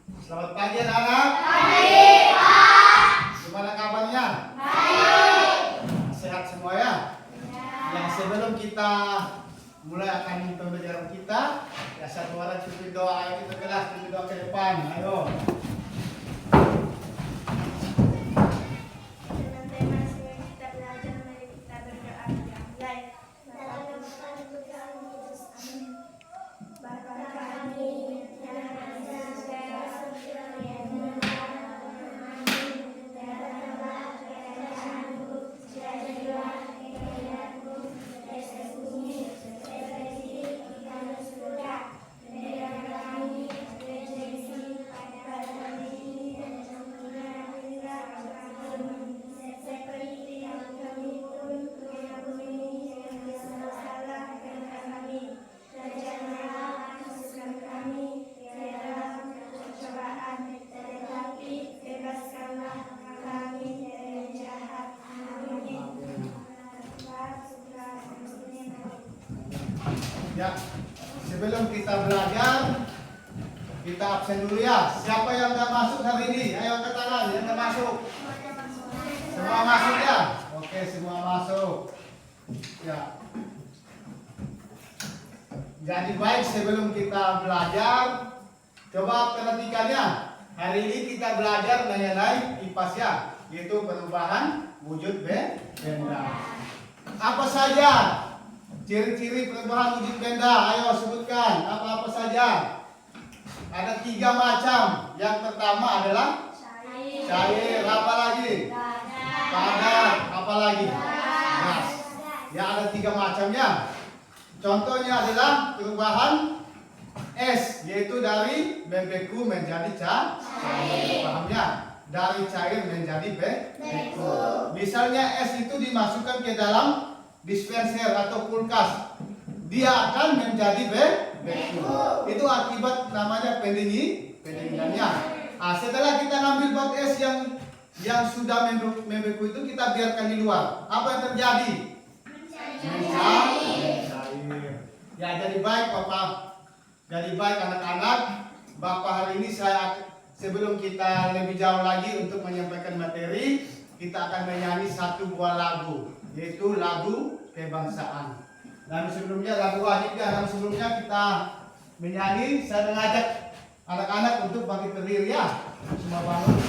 Selamat pagi anak-anak. Pagi, Pak. Gimana kabarnya? Baik. Sehat semua ya? Ya, sebelum kita mulai akan pembelajaran kita, ya satu orang pimpin doa. Ayo kita kelas pimpin doa ke depan. Ayo. Dengan tema yang kita belajar, mari kita berdoa mulai. Bapa kami yang ada di surga, Ya, sebelum kita belajar, kita absen dulu ya. Siapa yang nggak masuk hari ini? Ayo angkat tangan yang nggak masuk. Semua masuk ya? Oke, semua masuk. Ya. Jadi baik, sebelum kita belajar, coba perhatikannya. Hari ini kita belajar mengenai IPAS ya, yaitu perubahan wujud benda. Apa saja ciri-ciri perubahan wujud benda? Ayo sebutkan apa-apa saja. Ada 3 macam. Yang pertama adalah cair. Apa lagi? Padat. Apa lagi? Gas. Ya, ada 3 macamnya. Contohnya adalah perubahan es, yaitu dari membeku menjadi cair. Pahamnya? Dari cair menjadi beku. Misalnya es itu dimasukkan ke dalam dispenser atau kulkas, dia akan menjadi beku. Itu akibat namanya pendinginannya. Setelah kita ngambil bot es yang sudah membeku itu, kita biarkan di luar. Apa yang terjadi? Mencair. Ya, jadi baik Bapak, jadi baik anak-anak. Bapak hari ini sebelum kita lebih jauh lagi untuk menyampaikan materi, kita akan menyanyi satu buah lagu, yaitu lagu kebangsaan. Dan sebelumnya lagu wajibnya, dan sebelumnya kita menyanyi, saya mengajak anak-anak untuk bangkit berdiri ya. Semua bangun.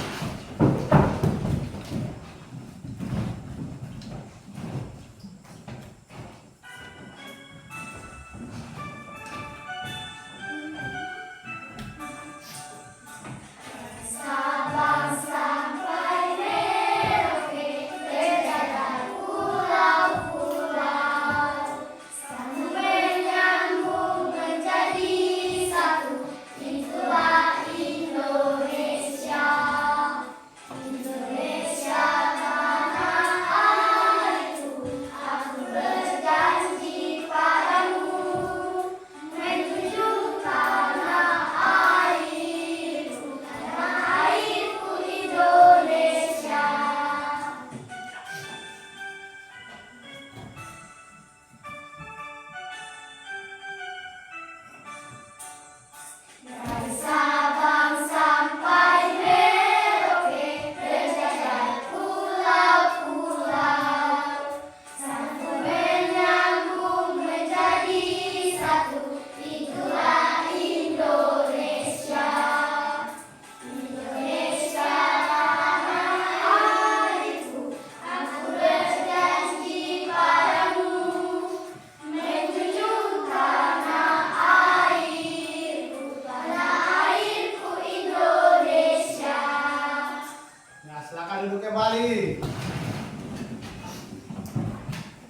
Duduk kembali.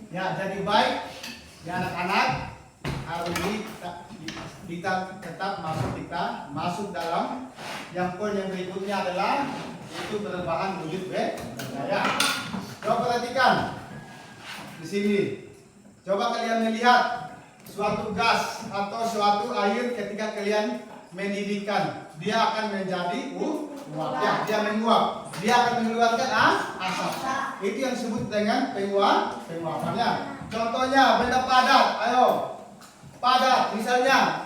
Ya, jadi baik ya anak-anak, hari ini kita tetap masuk dalam yang poin yang berikutnya adalah itu perubahan wujud benda ya. Coba perhatikan di sini. Coba kalian melihat suatu gas atau suatu air ketika kalian mendidihkan, dia akan menjadi uap. Ya, dia menguap. Dia akan mengeluarkan asap. Itu yang disebut dengan penguapannya. Contohnya benda padat. Ayo. Padat. Misalnya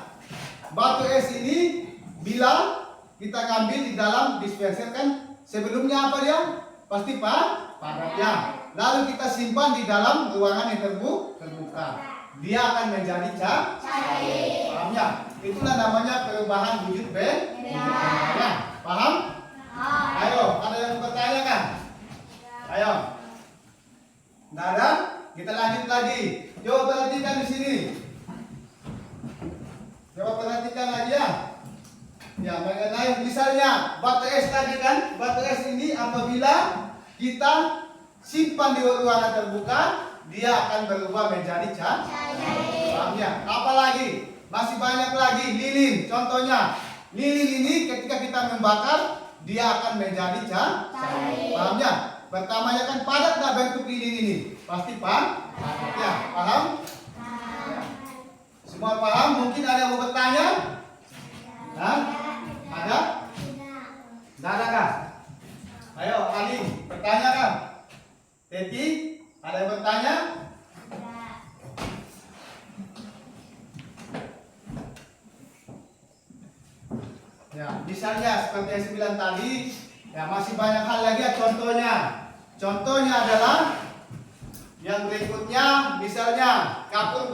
batu es ini bila kita ngambil di dalam dispenser kan sebelumnya apa dia? Pasti padat ya. Lalu kita simpan di dalam ruangan yang terbuka. Dia akan menjadi cair. Paham ya? Itulah namanya perubahan wujud benda. Paham? Ayo, ada yang bertanya kan? Ayo. Nggak ada? Kita lanjut lagi. Coba perhatikan di sini. Coba perhatikan lagi ya. Ya, mengenai misalnya batu es tadi kan, batu es ini apabila kita simpan di ruangan terbuka, dia akan berubah menjadi cair. Paham ya? Apalagi masih banyak lagi lilin. Contohnya, lilin ini ketika kita membakar, dia akan menjadi cair. Paham ya? Pertamanya kan padat nggak bentuk lilin ini? Pasti padat. Ya, paham? Ya. Semua paham? Mungkin ada yang mau bertanya? Hah? Ada? Nggak ada kah? Ayo, Ali, bertanya kan? Teti, ada yang bertanya? Ya, misalnya seperti yang saya bilang tadi, ya masih banyak hal lagi ya contohnya. Contohnya adalah yang berikutnya, misalnya kapur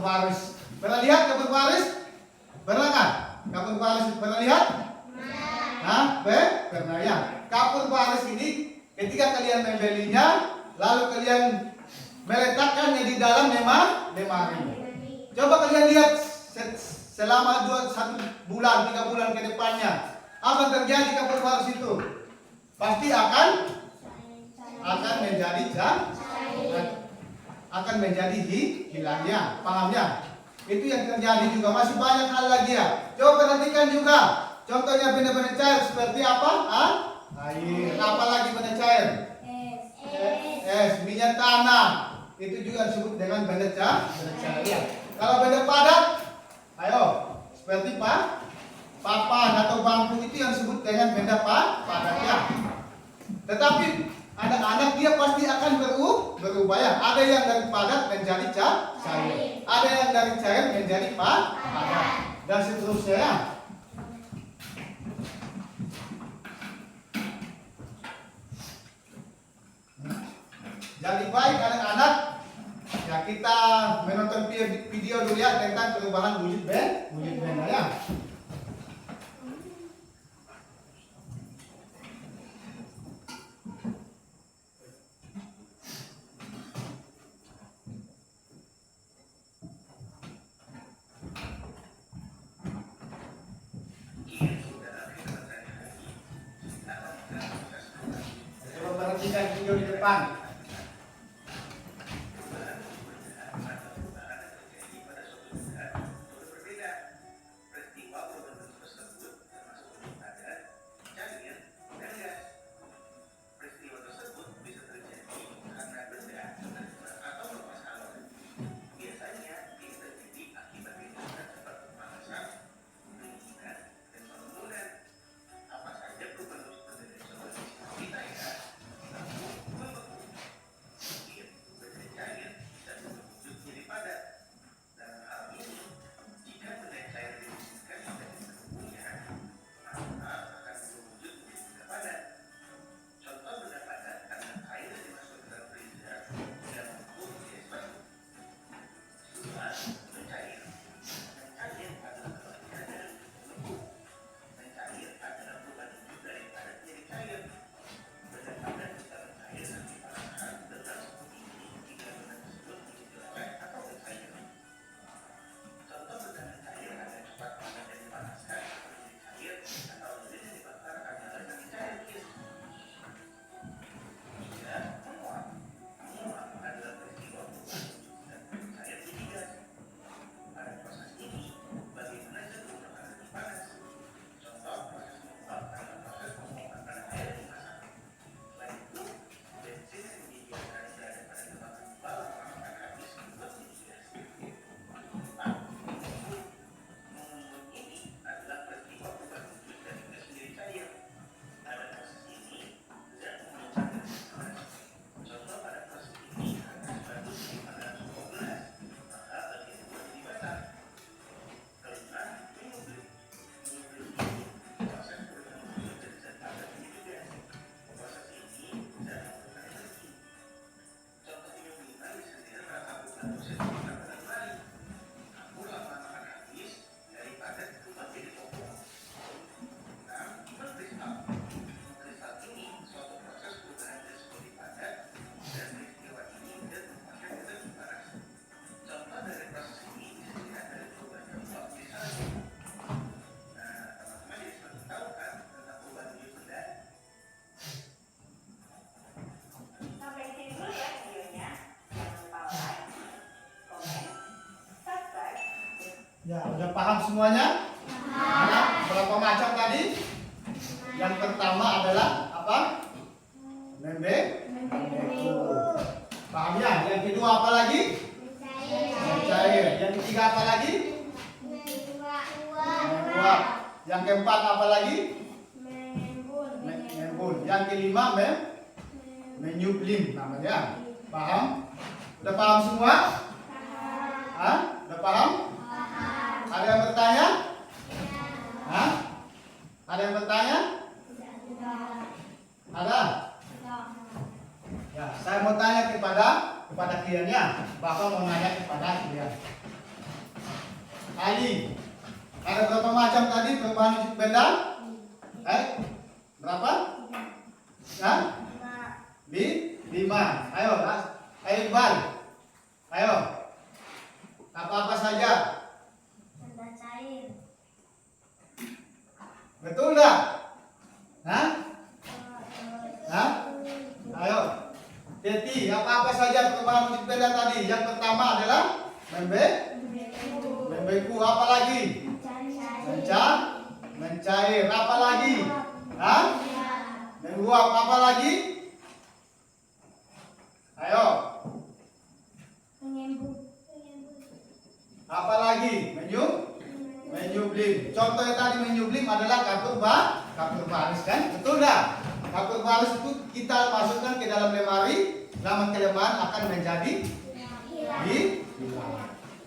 baris. Pernah lihat kapur baris? Pernah kan? Kapur baris pernah lihat? Hah? Pernah ya. Kapur baris ini ketika kalian membelinya, lalu kalian meletakkannya di dalam lemari. Coba kalian lihat selama 1 bulan, 3 bulan ke depannya, apa terjadi kapur baris itu? Pasti akan menjadi akan menjadi hilangnya. Paham ya? Itu yang terjadi juga. Masih banyak hal lagi ya. Coba perhatikan juga. Contohnya benda-benda cair seperti apa? Air. Apalagi benda cair? Es. Minyak tanah. Itu juga disebut dengan benda cair. Ya. Kalau benda padat, ayo, seperti papan atau bangku itu yang disebut dengan benda padat ya. Tetapi anak-anak dia pasti akan berubah ya. Ada yang dari padat menjadi cair. Ada yang dari cair menjadi padat. Dan seterusnya ya. Jadi baik anak-anak, ya kita menonton video dulu ya tentang perubahan wujud benda ya. Coba perhatikan video di depan. semuanya? Nah, berapa macam tadi? Yang pertama adalah apa? Membeku. Paham ya? Yang kedua apa lagi? Mencair. Yang ketiga apa lagi? Menguap. Yang keempat apa lagi? Mengembun. Yang kelima menyublim namanya. Paham? Udah paham semua? Hah? Udah paham? Ada yang bertanya? Hah? Ada yang bertanya? Ada? Ya, saya mau tanya kepada kalian ya. Bapak mau nanya kepada kalian. Ali, ada berapa macam tadi perubahan wujud benda? Berapa? Hah? 5. Ayo, Iqbal. Ayo. Apa-apa saja? Betul enggak? Hah? Hah? Ayo. Teti, apa-apa saja perubahan wujud benda tadi? Yang pertama adalah membeku. Apa lagi? Mencair. Apa lagi? Hah? Menguap. Apa lagi? Ayo. Apa lagi? Menyublim. Contohnya tadi menyublim adalah kapur baris kan? Betul enggak? Kapur baris itu kita masukkan ke dalam lemari, lama kelamaan akan menjadi hilang.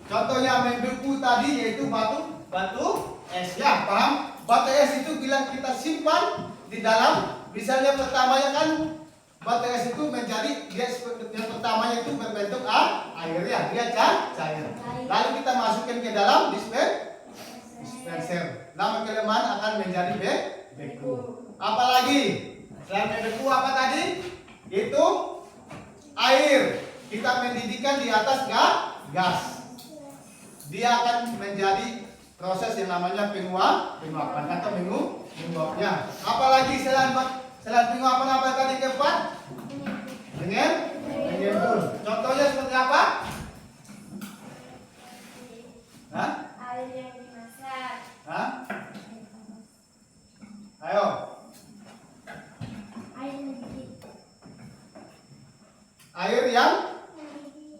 Contohnya membeku tadi yaitu batu es ya, paham? Batu es itu bila kita simpan di dalam, misalnya pertamanya kan batu es itu menjadi yang pertamanya itu berbentuk air ya, dia cair. Lalu kita masukkan ke dalam dispenser. Lama kelamaan akan menjadi beku. Apalagi selain membeku apa tadi? Itu air. Kita mendidihkan di atas gas. Dia akan menjadi proses yang namanya penguapan atau menguapnya. Apalagi selain penguapan apa tadi keempat? Mengembun. Contohnya seperti apa? Hah? Air yang dimasak. Hah? Ayo. Air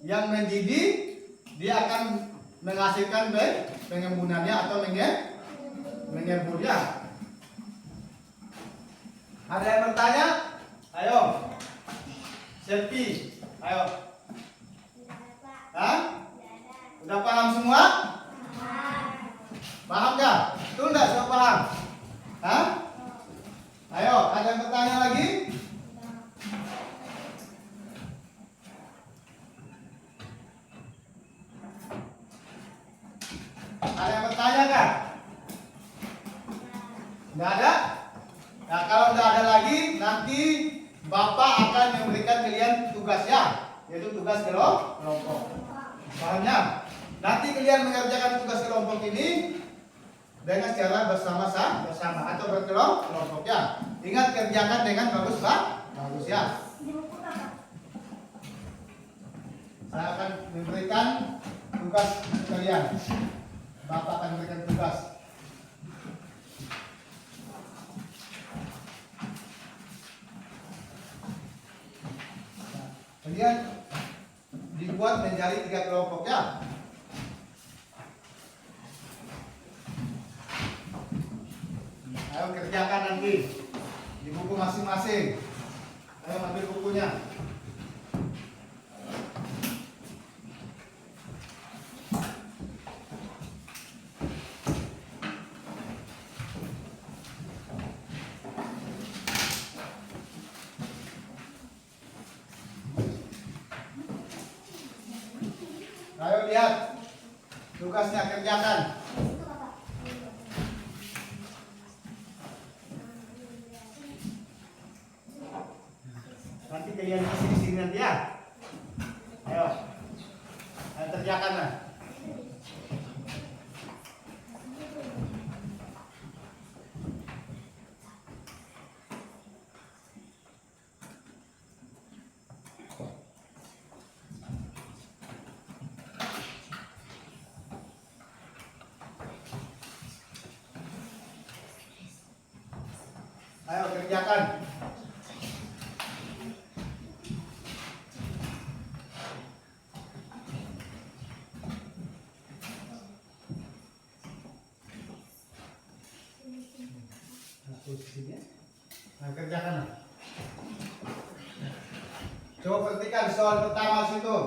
yang mendidih, dia akan menghasilkan pengembunannya atau mengemburnya. Ada yang bertanya? Ayo. Selfie. Ayo. Hah? Udah paham semua? Paham gak? Betul enggak? Sudah paham? Hah? Ayo, ada yang bertanya lagi? Ada yang bertanya kah? Enggak ada? Nah, kalau enggak ada lagi, nanti Bapak akan memberikan kalian tugasnya, yaitu tugas kelompok. Pahamnya? Nanti kalian mengerjakan tugas kelompok ini dengan cara bersama-sama atau berkelompok ya. Ingat, kerjakan dengan bagus ya. Saya akan memberikan tugas kalian. Bapak akan memberikan tugas. Kalian dibuat menjadi 3 kelompok ya. Ayo kerjakan nanti di buku masing-masing. Ayo ambil bukunya. Ayo lihat tugasnya, kerjakan. Nanti kalian isi di sini nanti ya. Ayo kerjakan lah. Ayo kerjakan. Posisinya. Nah, kerjakan. Coba perhatikan soal pertama situ.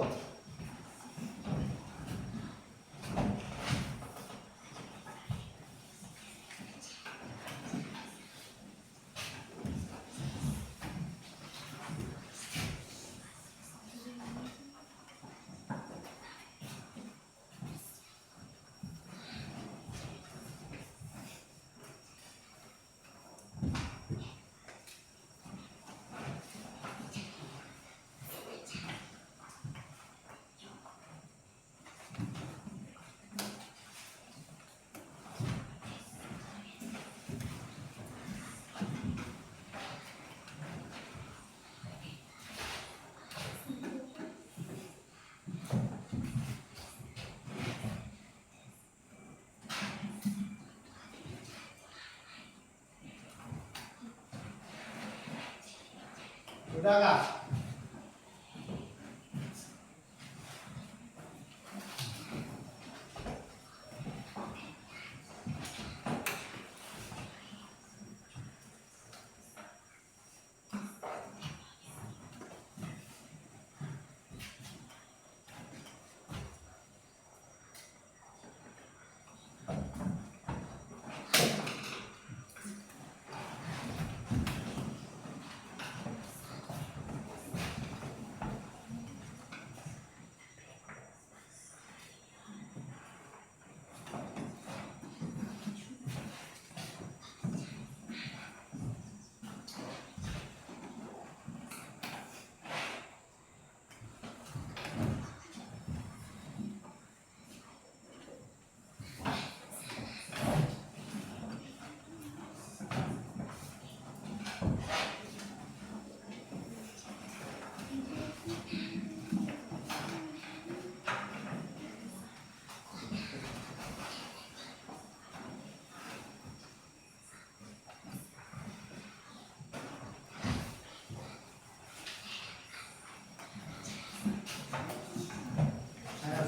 Sudah kah?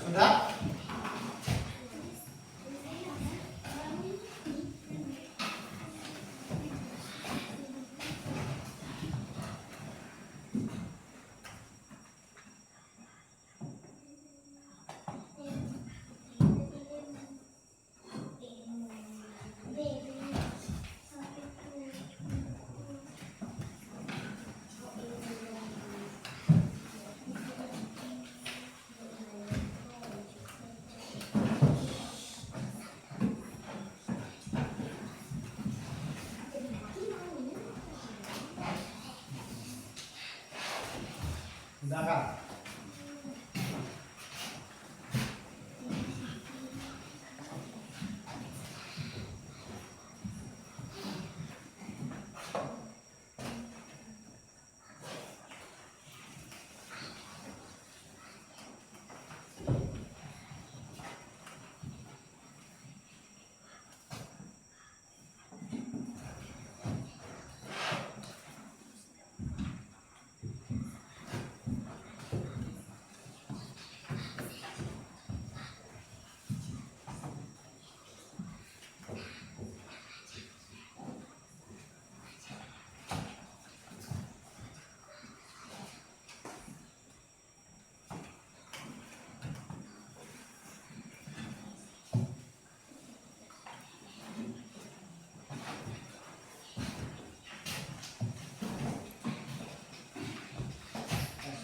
Sudah? Sudah kah?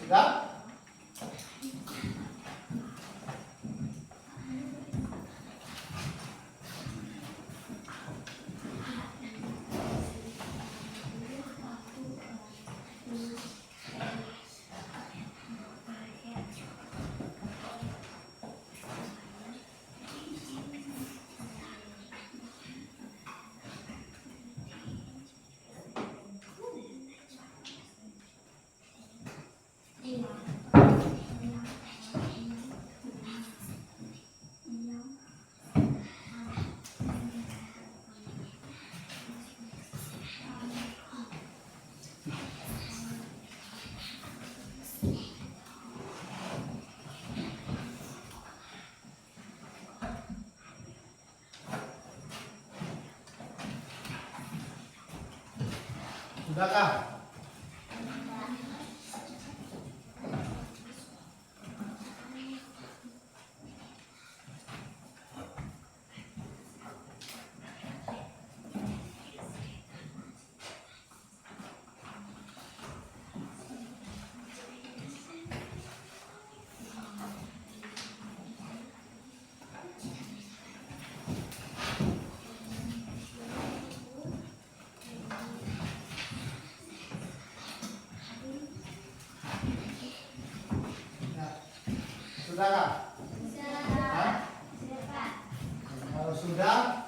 Sudah? Iya. Sudahkah? Sudahkah? Hah? Kalau sudah,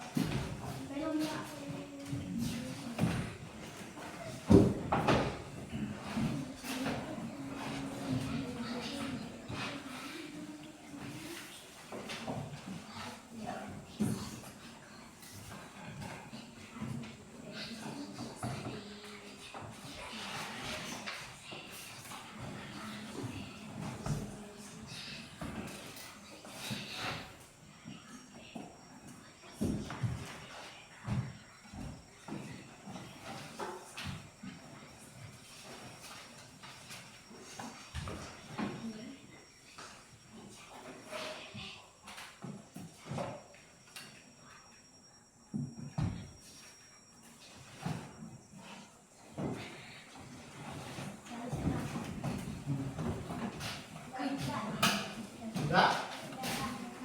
sudah?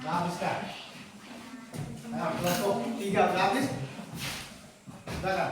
Sudah habiskan? Ayo, kelompok 3 sudah habis? Sudahkah?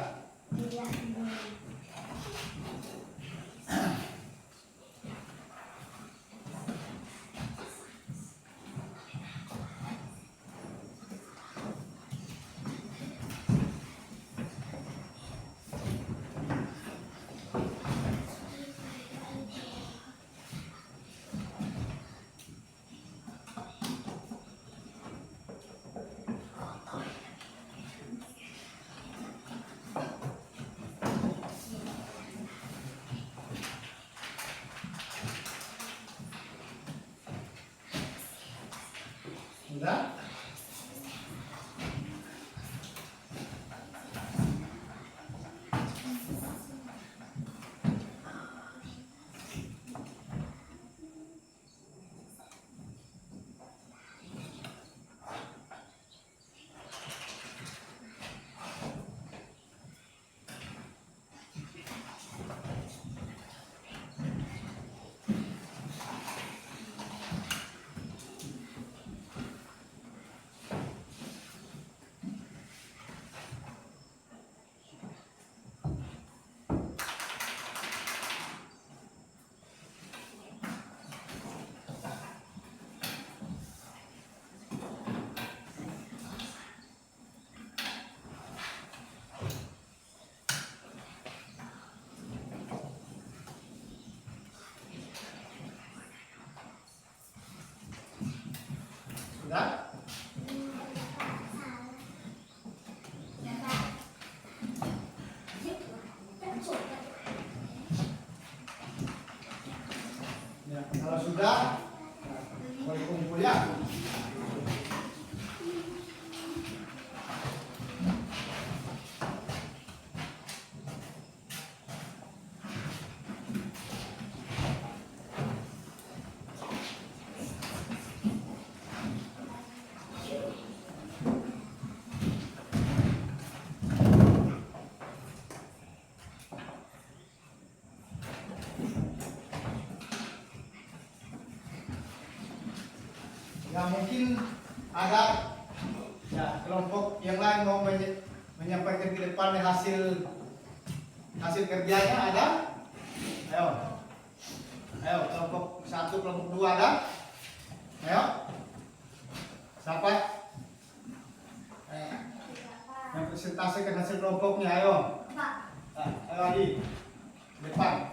Sudah? Sudah? Ya, kalau sudah, boleh kumpul ya. Ya mungkin ada ya kelompok yang lain mau menyampaikan ke depan hasil kerjanya ada. Ayo, ayo kelompok 1, kelompok 2 ada. Ayo, siapa yang presentasikan hasil kelompoknya? Ayo, ayo lagi depan.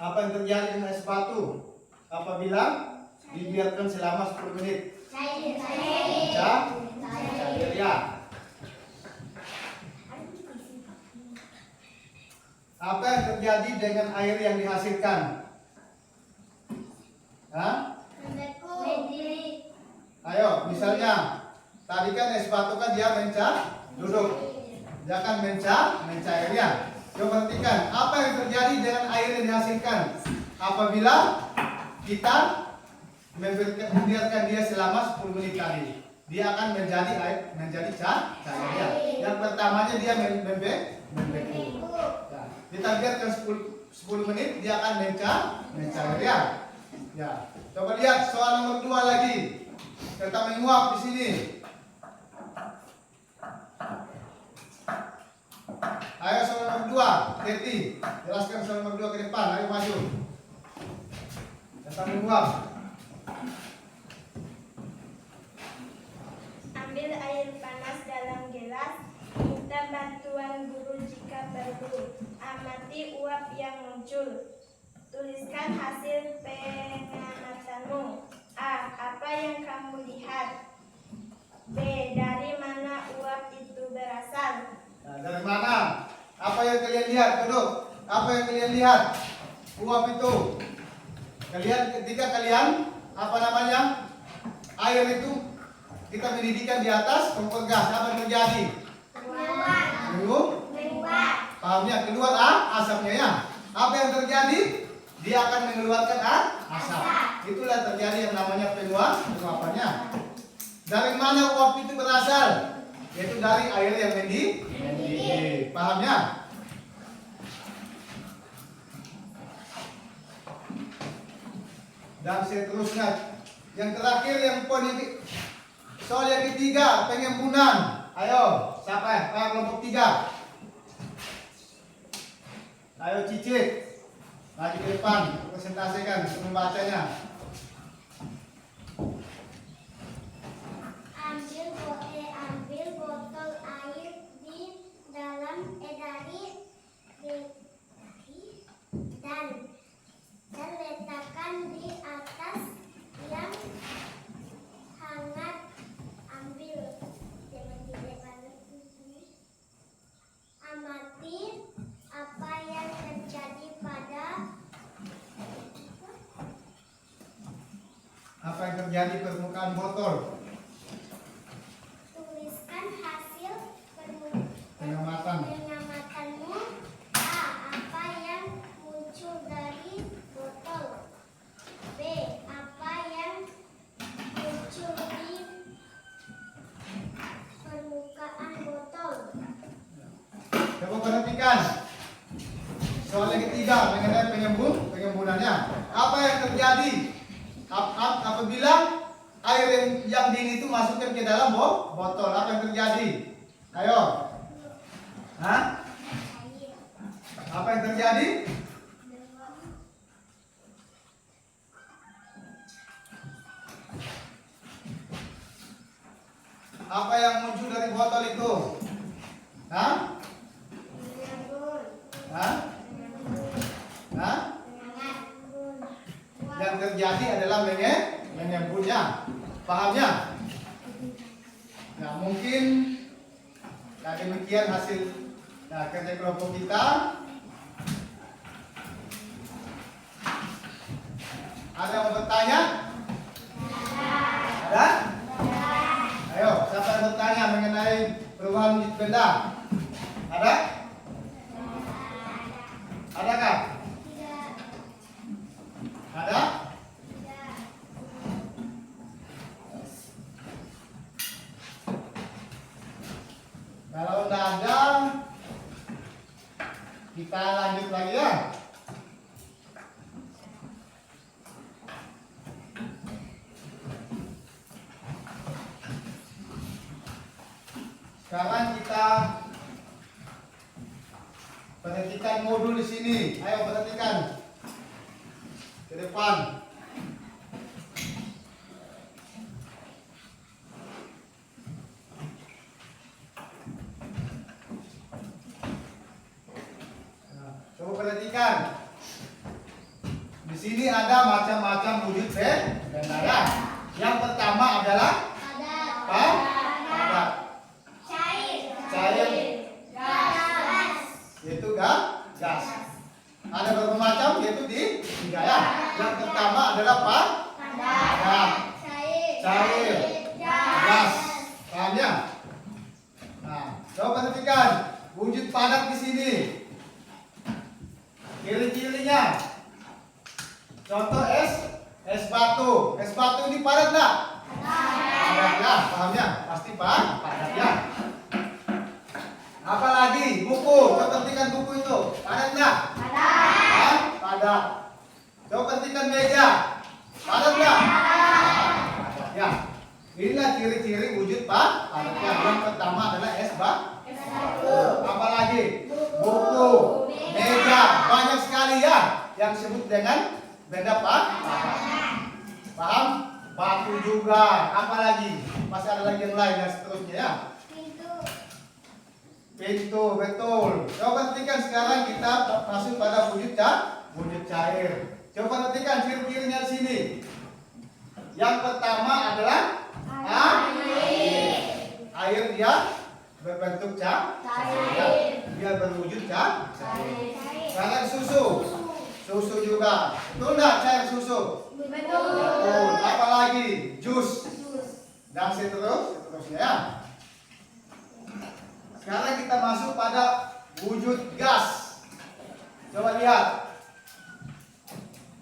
Apa yang terjadi dengan es batu apabila dibiarkan selama 10 menit? Cair ya. Apa yang terjadi dengan air yang dihasilkan? Hah? Ayo, misalnya tadi kan es batu kan dia duduk. Dia akan mencairnya. Coba perhatikan apa yang terjadi dengan air yang dihasilkan apabila kita membiarkan dia selama 10 menit tadi. Dia akan menjadi cairnya. Yang pertamanya dia membeku. Nah, kita biarkan 10 menit dia akan mencairnya. Ya. Coba lihat soal nomor 2 lagi. Tentang menguap di sini. Ayo soal nomor 2, Teti. Jelaskan soal nomor 2 ke depan. Ayo maju. Tentang menguap. Ambil air panas dalam gelas. Minta bantuan guru jika perlu. Amati uap yang muncul. Tuliskan hasil pengamatanmu. A. Apa yang kamu lihat? B. Dari mana uap itu berasal? Nah, dari mana? Apa yang kalian lihat? Duduk. Apa yang kalian lihat? Uap itu. Kalian ketika kalian air itu kita mendidihkan di atas kompor gas, apa yang terjadi? Pahamnya keluar asapnya ya. Apa yang terjadi? Dia akan mengeluarkan asap. Itulah terjadi yang namanya penguapannya. Dari mana uap itu berasal? Yaitu dari air yang mendidih. Paham ya? Dan seterusnya. Yang terakhir yang soal yang ketiga, pengembunan. Ayo, siapa? Kelompok 3. Ayo Cicit. Maju ke depan, presentasikan membacanya. Ambil botol air di dalam dan letakkan di atas yang hangat. Amati apa yang terjadi permukaan botol. Tuliskan hasil Pengamatanmu. A. Apa yang muncul dari botol. B. Apa yang muncul di permukaan botol. Coba perhatikan. Soal yang ketiga mengenai pengembunannya. Apa yang terjadi apabila air yang dingin itu masukkan ke dalam botol? Apa yang terjadi? Ayo. Hah? Apa yang terjadi? Apa yang muncul dari botol itu? Hah? Hah? Hah? Yang terjadi adalah mengembunnya. Pahamnya? Nah, mungkin demikian hasil kerja kelompok kita. Ada yang mau bertanya? Ada? Ayo, siapa yang bertanya mengenai perubahan wujud benda? Ada? Adakah? Ada? Kalau tidak ada, kita lanjut lagi ya. Sekarang kita perhatikan modul di sini. Ayo perhatikan ke depan. Nah, coba perhatikan. sini ada macam-macam wujud benda ya. Yang pertama adalah padat. Cair. Yaitu gas. Ada berapa macam? Yaitu tiga ya. Yang pertama adalah padat. Cair. Gas. Paham ya? Nah, coba perhatikan wujud padat di sini. Ciri-cirinya. Contoh es batu. Es batu ini padat enggak? Padat ya, paham ya? Pasti padat ya. Apalagi buku. Coba perhatikan buku itu. Padat enggak? Padat. Coba perhatikan meja. Padat enggak? Padat ya. Inilah ciri-ciri wujud padat ya. Yang pertama adalah es batu. Apalagi buku, meja, banyak sekali ya yang disebut dengan benda padat. Paham? Batu juga. Apalagi? Masih ada lagi yang lain dan seterusnya ya. Pintu, betul. Coba perhatikan sekarang kita masuk pada wujud cair. Coba perhatikan ciri-cirinya di sini. Yang pertama adalah air. Air dia berbentuk cair. Dia berwujud cair. Sekarang susu. Susu juga. Betul enggak cair susu? Betul. Apalagi jus. Dan seterusnya ya. Sekarang kita masuk pada wujud gas. Coba lihat.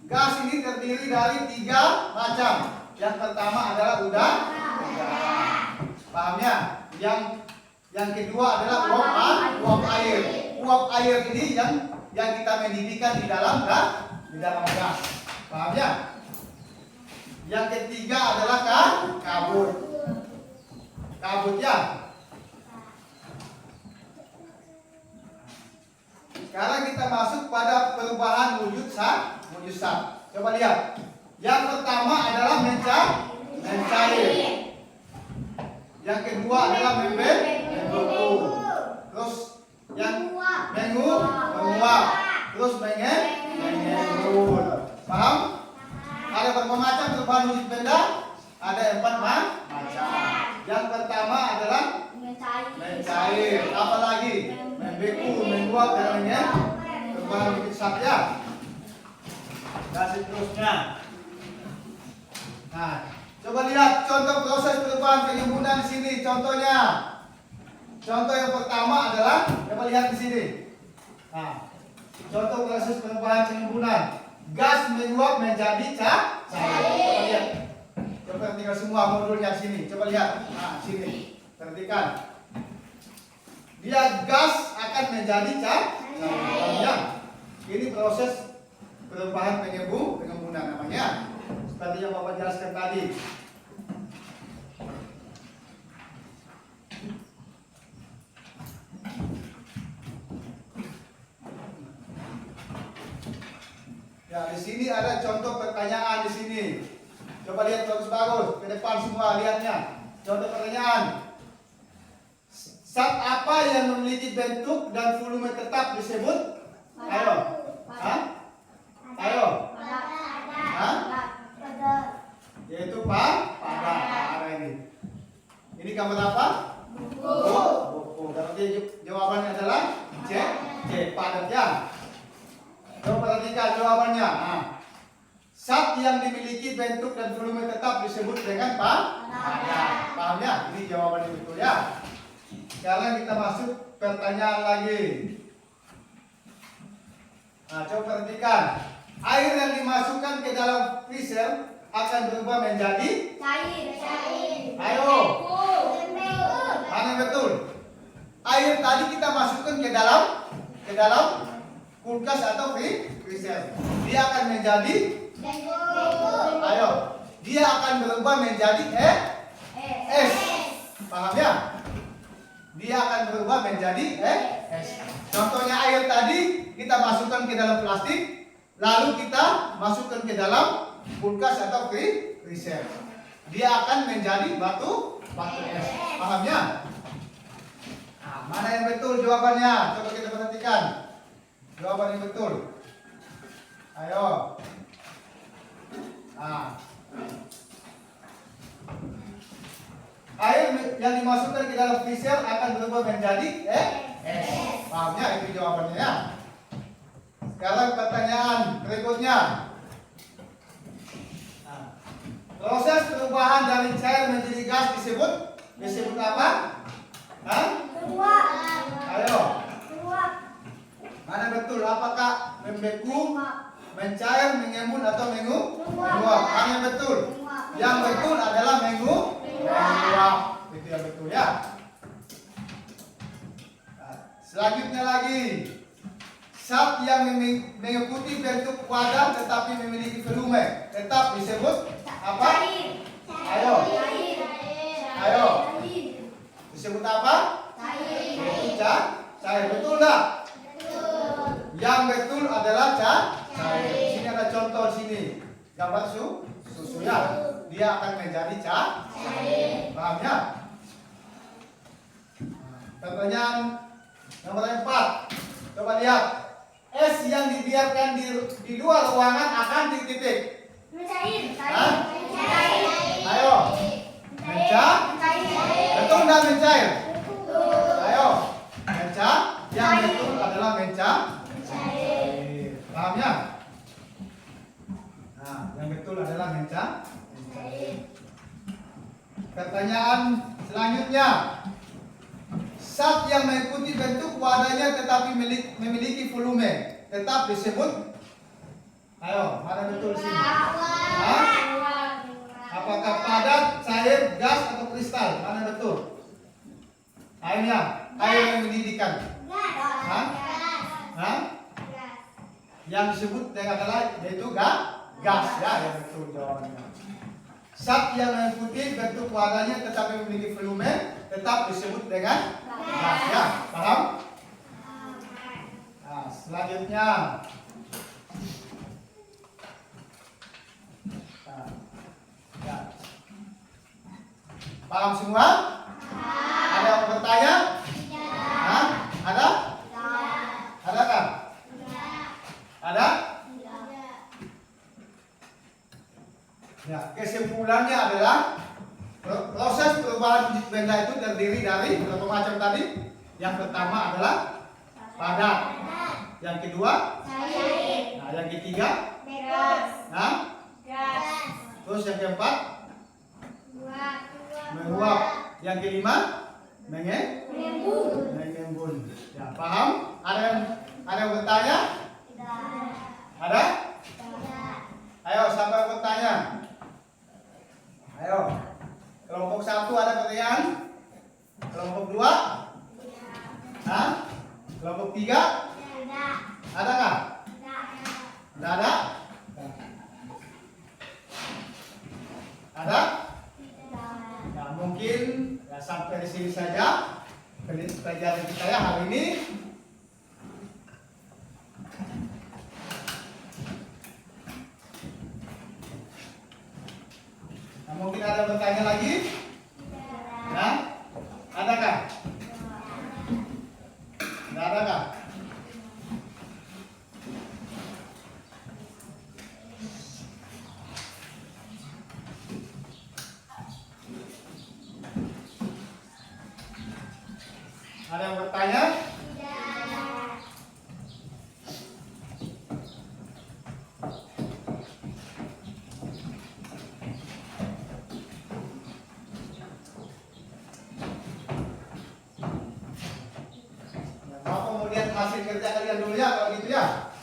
Gas ini terdiri dari 3 macam. Yang pertama adalah udara. Paham ya? Yang kedua adalah uap air. Uap air ini yang kita mendidihkan di dalam gas. Paham ya? Yang ketiga adalah kabut. Kabut ya. Sekarang kita masuk pada perubahan wujud sat. Coba lihat. Yang pertama adalah mencair. Yang kedua adalah membentuk. Terus yang menguap. Terus mengerut. Paham? Ada berapa macam perubahan wujud benda? Ada 4 macam. Yang pertama adalah mencair. Apalagi? Membeku, menguap dan perubahan wujud sat ya. Dan seterusnya. Nah, coba lihat contoh proses perubahan penimbunan di sini. Contohnya. Contoh yang pertama adalah, coba lihat di sini. Nah, contoh proses perubahan penimbunan. Gas menguap menjadi cair. Coba lihat. Coba perhatikan semua modulnya di sini. Coba lihat. Nah, sini. Perhatikan. Dia gas akan menjadi cair. Ya. Ini proses perubahan penimbunan namanya. Seperti yang Bapak jelaskan tadi. Ya, di sini ada contoh pertanyaan di sini. Coba lihat bagus-bagus ke depan semua lihatnya. Contoh pertanyaan. Zat apa yang memiliki bentuk dan volume tetap disebut? Ayo. Hah? Ayo. Hah? Yaitu padat. Ini. Ini gambar apa? Buku. Berarti jawabannya adalah C. Padat ya. Coba perhatikan jawabannya. Nah, zat yang dimiliki bentuk dan volume tetap disebut dengan padat. Paham ya? Ini jawabannya betul ya. Sekarang kita masuk pertanyaan lagi. Nah, coba perhatikan. Air yang dimasukkan ke dalam freezer akan berubah menjadi Cair. Ayo. Mana yang betul? Air tadi kita masukkan ke dalam kulkas atau freezer. Dia akan menjadi Ayo. Dia akan berubah menjadi es. Paham ya? Dia akan berubah menjadi es. Contohnya air tadi kita masukkan ke dalam plastik, lalu kita masukkan ke dalam kulkas atau freezer. Dia akan menjadi batu es. Paham ya? Nah, mana yang betul jawabannya? Coba kita perhatikan. Jawaban yang betul. Ayo. Nah. Air yang dimasukkan ke dalam freezer akan berubah menjadi es. Pahamnya itu jawabannya ya. Sekarang pertanyaan berikutnya. Nah, proses perubahan dari cair menjadi gas disebut apa? Hah? Ayo. Mana betul? Apakah membeku, mencair, mengembun atau menguap? Mana yang betul? Yang betul adalah menguap. Itu yang betul ya. Nah, selanjutnya lagi. Zat yang mengikuti bentuk wadah tetapi memiliki volume tetap disebut apa? Ayo. Ayo. Disebut apa? Cair. Betul enggak? Yang betul adalah cair. Sini ada contoh sini. Gambar susu ya. Dia akan menjadi cair. Paham ya? Pertanyaan nomor 4. Coba lihat. Es yang dibiarkan di luar ruangan akan titik. Hah? Ayo. Betul enggak mencair? Ayo. Yang betul adalah mencair. Paham ya? Nah, yang betul adalah mencair. Pertanyaan selanjutnya. Zat yang mengikuti bentuk wadahnya tetapi memiliki volume tetap disebut. Ayo, mana betul sini? Hah? Apakah padat, cair, gas atau kristal? Mana betul? Airnya, air yang mendidihkan. Hah? Hah? Yang disebut adalah yaitu gas ya, yang betul jawabannya. Zat yang mengikuti bentuk wadahnya tetapi memiliki volume tetap disebut dengan gas ya, paham? Nah, selanjutnya. Nah, ya. Paham semua? Ada yang bertanya? Hah? Ada? Adakah? Ada? Ya, kesimpulannya adalah proses perubahan wujud benda itu terdiri dari berapa macam tadi? Yang pertama adalah padat. Yang kedua? Nah, yang ketiga? Nah? Terus yang keempat? Menguap. Yang kelima? Mengembun. Ya, paham? Ada yang bertanya? Ada? Ayo, siapa yang bertanya? Ayo. Kelompok 1 ada pertanyaan? Kelompok 2? Hah? Kelompok 3? Adakah? Tidak ada? Ada? Nah, mungkin ya, sampai di sini saja pelajaran kita ya hari ini. Nah, mungkin ada bertanya lagi? Nah, adakah? Tidak adakah? Ada yang bertanya? Bapak mau lihat hasil kerja kalian dulu ya kalau gitu ya.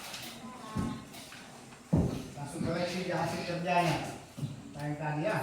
Langsung koreksi dia hasil kerjanya. Kayak tadi ya.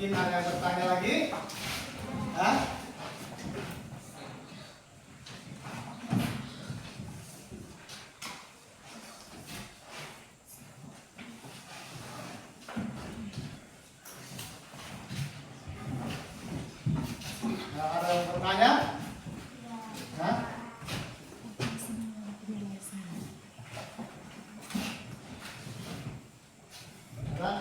Mungkin ada yang bertanya lagi? Hah? Ada yang bertanya? Hah? Ada?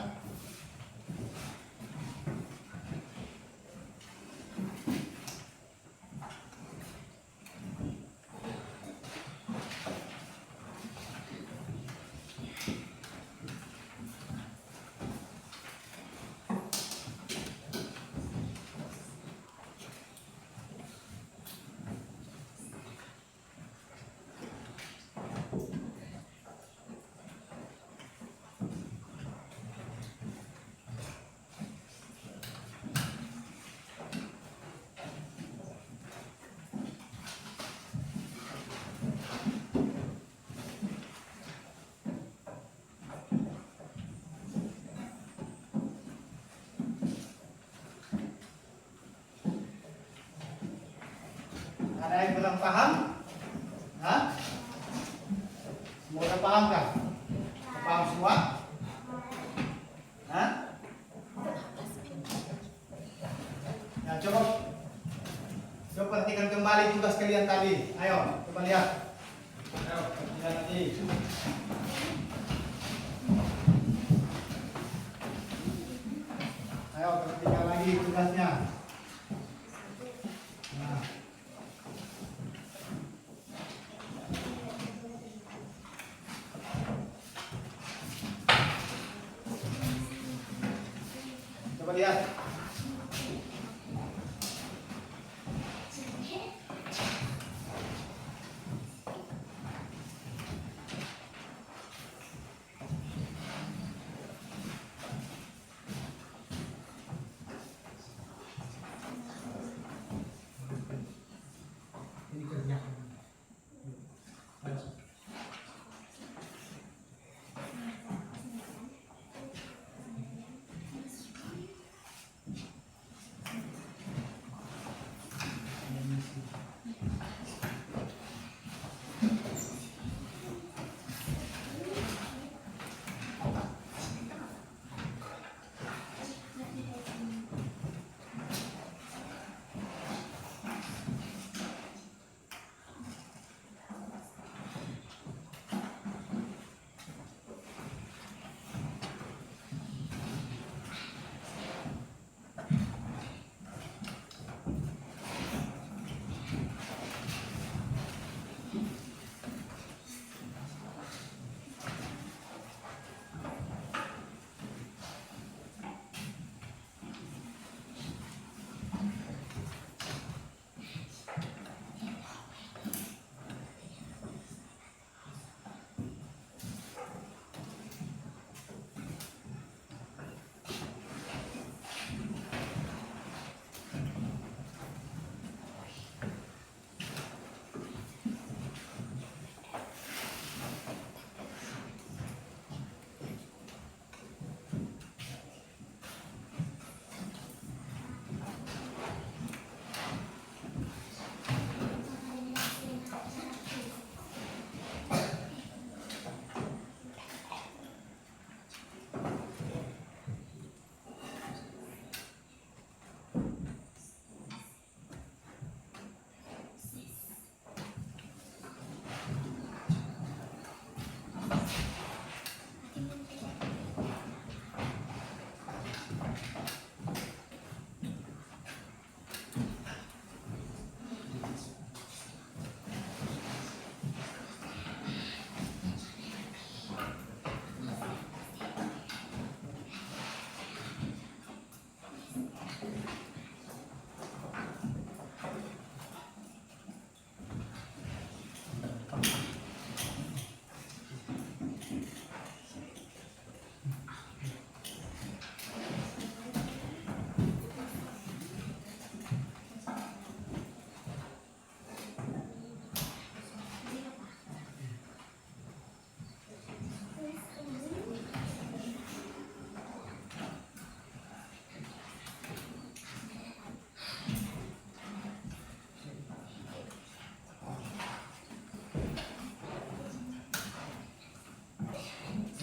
Ada yang belum paham? Hah? Semua udah paham kan? Paham semua? Hah? Ya, coba perhatikan kembali tugas kalian tadi. Ayo, coba lihat. Ayo, lihat nanti. Ayo, perhatikan lagi tugasnya. Nah. Coba lihat. Ini kerjakan.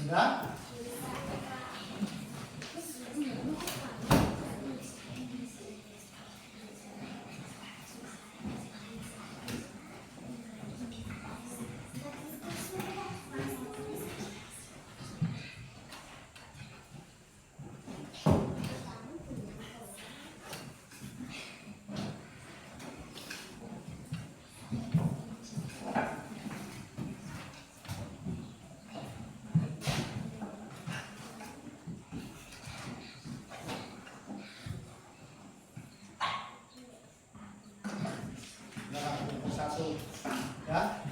Sudah? Satu. Ya.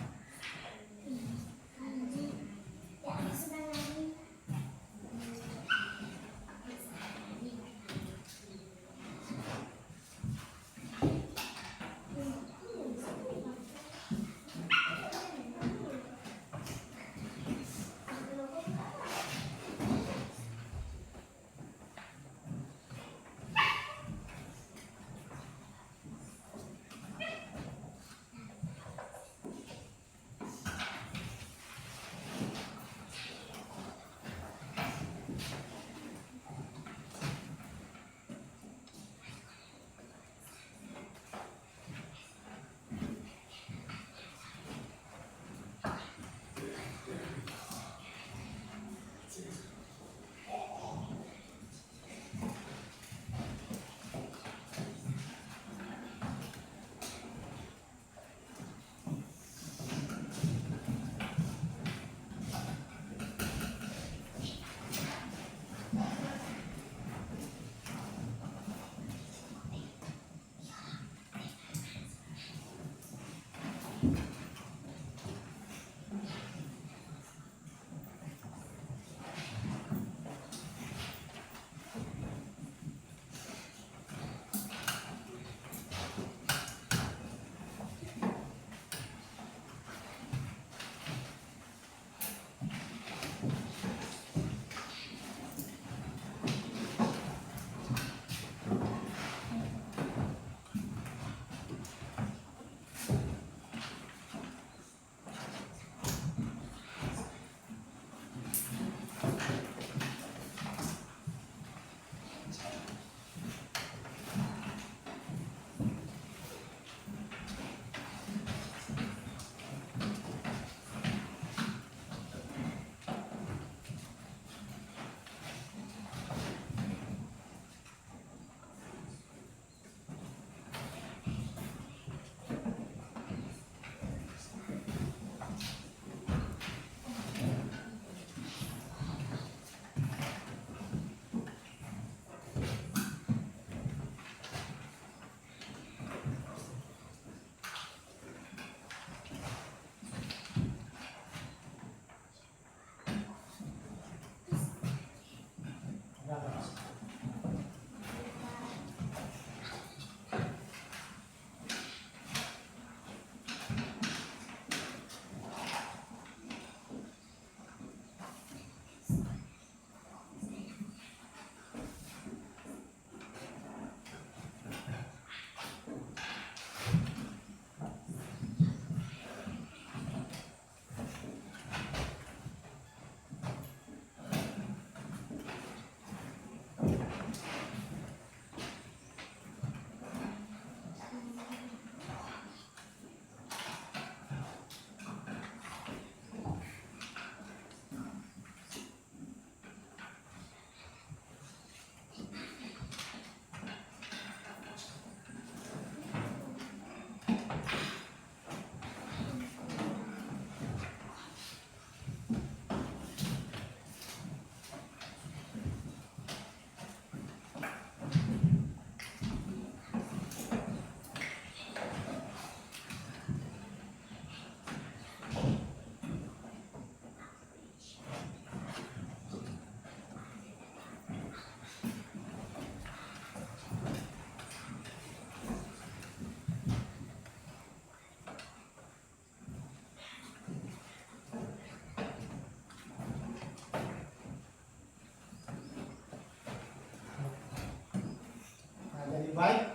Baik,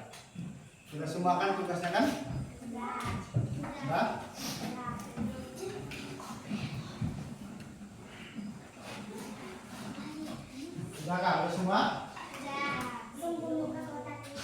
sudah semua kan tugasnya kan? Sudah. Sudahkah? Udah semua? Sudah. Sembunyi ke kotak ini.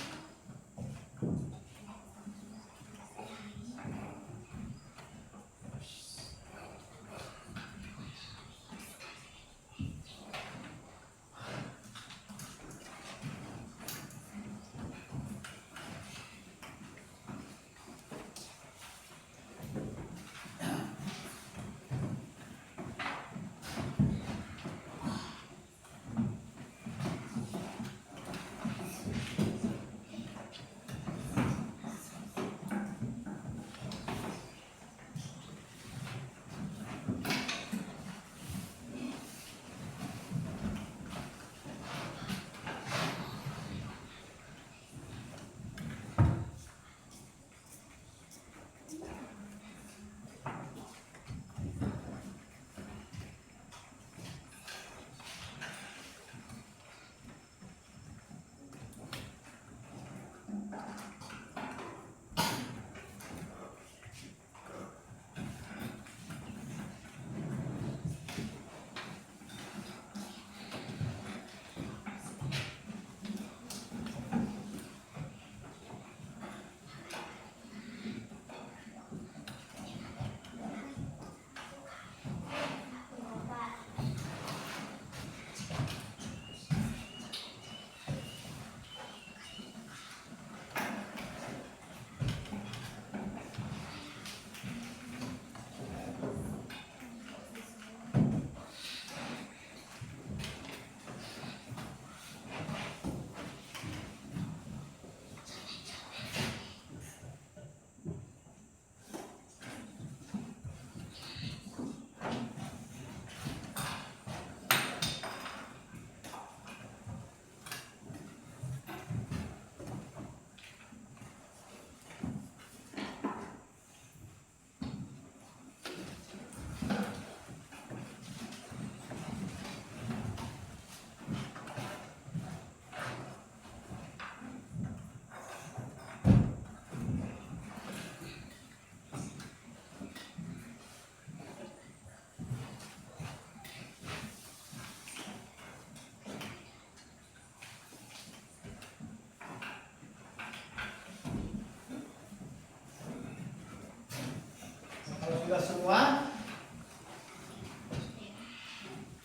Kalau sudah semua?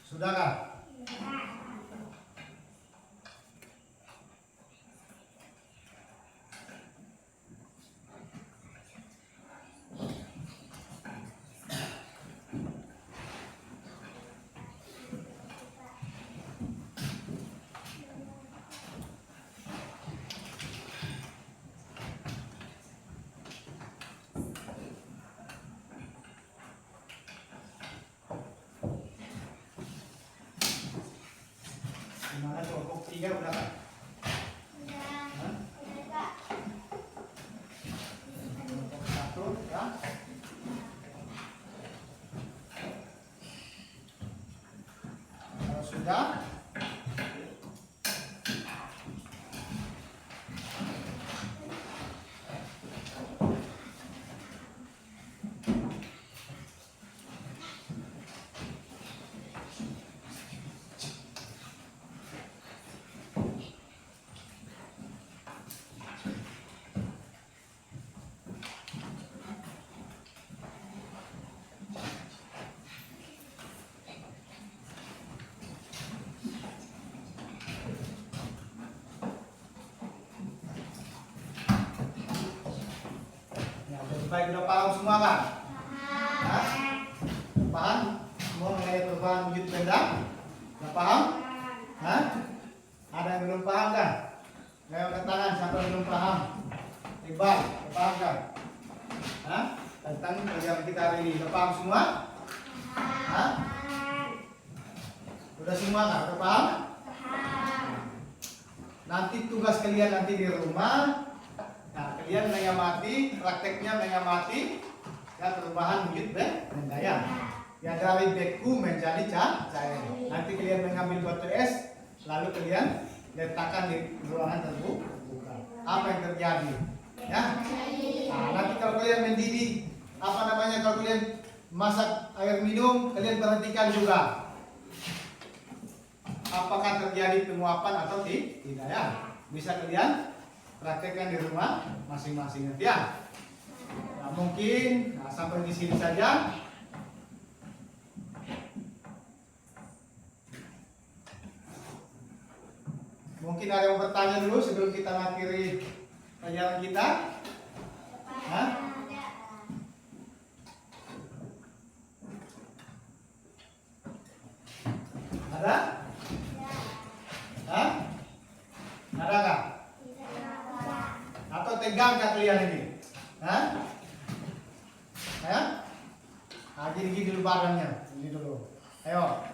Sudahkah? Gimana kelompok 3 udah kan? Sudah. Hah? Sudah, Kak. Kelompok 1 ya? Kalau sudah, ya lebih baik udah paham semua kan? Hah? Paham? Semua mengenai perubahan wujud benda? Udah paham? Hah? Ada yang belum paham kan? Ayo angkat tangan siapa yang belum paham? Iqbal, udah paham kan? Hah? Tentang pelajaran kita hari ini, udah paham semua? Hah? Udah semua kan? Udah paham? Nanti tugas kalian nanti di rumah. Nah, kalian mengamati, prakteknya mengamati ya perubahan wujud benda ya. Ya dari beku menjadi cair. Nanti kalian mengambil batu es, lalu kalian letakkan di ruangan terbuka. Apa yang terjadi? Ya. Nah, nanti kalau kalian mendidih, apa namanya kalau kalian masak air minum, kalian perhatikan juga. apakah terjadi penguapan atau tidak ya? Bisa kalian praktekkan di rumah masing-masing ya. Nah, mungkin sampai di sini saja. Mungkin ada yang bertanya dulu sebelum kita mengakhiri pelajaran kita. Hah? Ada? Hah? Ada nggak? Atau tegang kah kalian ini? Hah? Hah? Nah, gini-gini dulu badannya. Gini dulu. Ayo.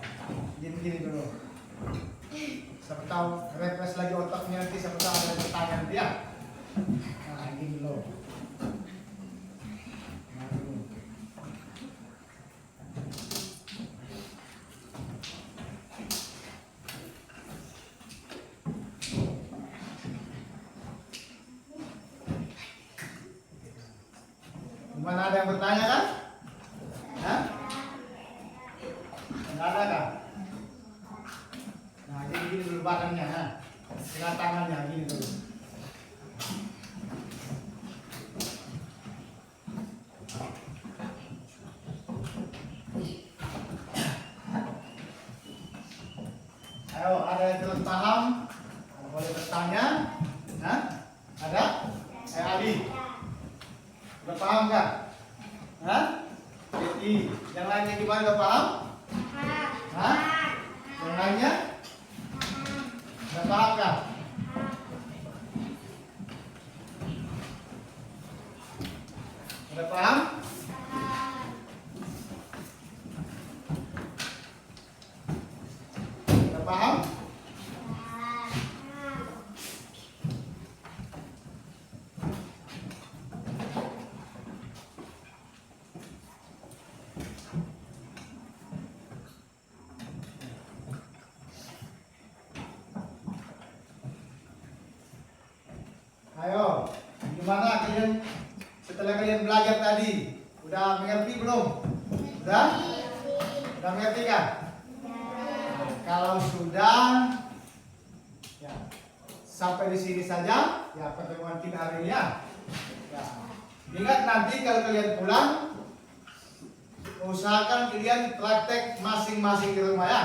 Gini-gini dulu. Siapa tahu refresh lagi otaknya nanti, siapa tahu ada pertanyaan nanti ya. Nah, gini dulu. Nah, dulu. Gimana, ada yang bertanya kan? Hah? Nggak ada kan? Nah, gini dulu badannya, nah. Dengan tangannya gini dulu. Ayo, ada yang belum paham? Boleh bertanya? Hah? Ada? Ali. Udah paham kan? Hah? Jadi, yang lainnya gimana, udah paham? Hah? Yang lainnya? Udah paham kan? Udah paham? Udah paham? Ayo, gimana kalian setelah kalian belajar tadi? Udah mengerti belum? Udah? Udah mengerti kan? Kalau sudah, ya, sampai di sini saja ya pertemuan kita hari ini ya. Ya. Ingat nanti kalau kalian pulang, usahakan kalian praktek masing-masing di rumah ya.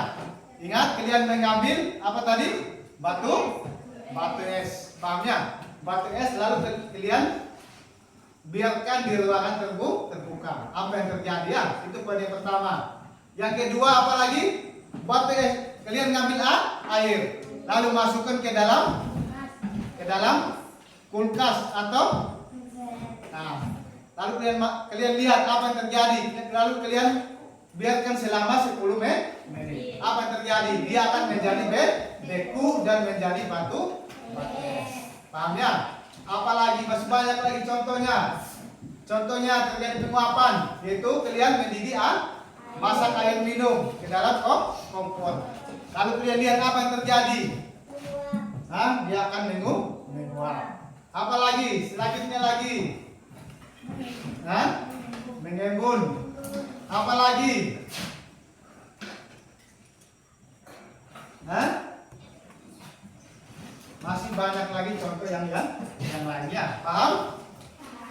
Ingat kalian mengambil apa tadi? Batu es, paham ya? Batu es lalu kalian biarkan di ruangan terbuka. Apa yang terjadi ya? Itu poin yang pertama. Yang kedua apa lagi? Batu es kalian ngambil air, lalu masukkan ke dalam kulkas atau lalu kalian lihat apa yang terjadi. Lalu kalian biarkan selama 10 menit. Apa yang terjadi? Dia akan menjadi beku dan menjadi batu es. Paham ya? Apalagi masih banyak lagi contohnya. Contohnya terjadi penguapan, yaitu kalian mendidih masak air minum ke dalam kompor. Lalu kalian lihat apa yang terjadi? Dia akan menguap. Apalagi? Selanjutnya lagi. Mengembun. Apalagi? Masih banyak lagi contoh yang lainnya. Paham?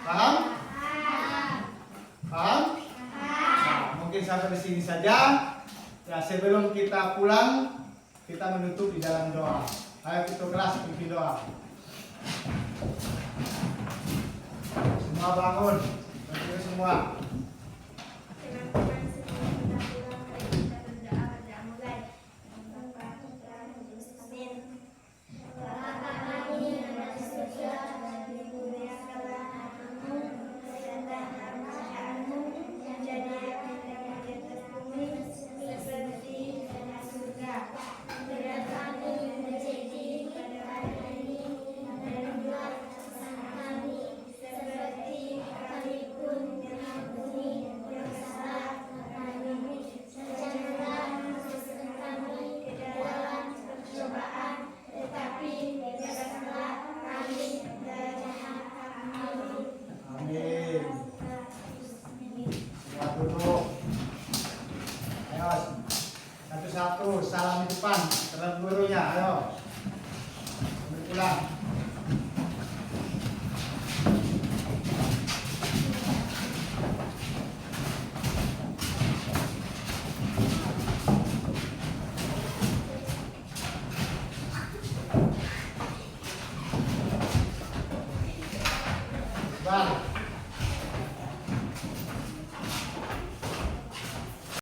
Paham? Paham? Nah, mungkin sampai di sini saja. Ya, sebelum kita pulang, kita menutup di dalam doa. Ayo kita keras pimpin doa. Semua bangun. Berdiri semua. Teman-teman, sebelum kita pulang, mari kita berdoa pada mulai. Bapa Putra Kudus, amin. Bapa kami yang ada di surga, dimuliakanlah namamu, datanglah kerajaanmu, jadilah kehendakmu di atas bumi seperti di dalam surga. Berilah kami rezeki pada hari ini, dan buat kesalahan kami seperti kami pun yang satu, salam di depan terhadap gurunya. Ayo. Ulang.